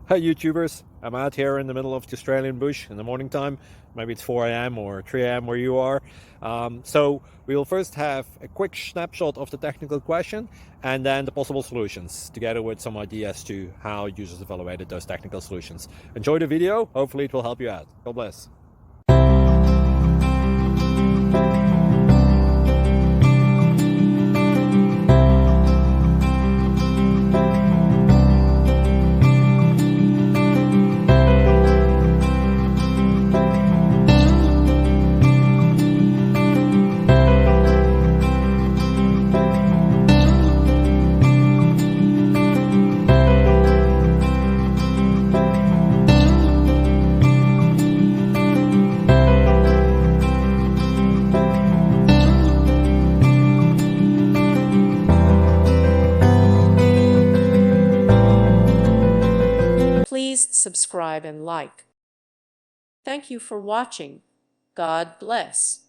Hi YouTubers, I'm out here in the middle of the Australian bush in the morning time. Maybe it's 4 a.m. or 3 a.m. where you are. So we will first have a quick snapshot of the technical question and then the possible solutions, together with some ideas to how users evaluated those technical solutions. Enjoy the video, hopefully it will help you out. God bless. Please subscribe and like. Thank you for watching. God bless.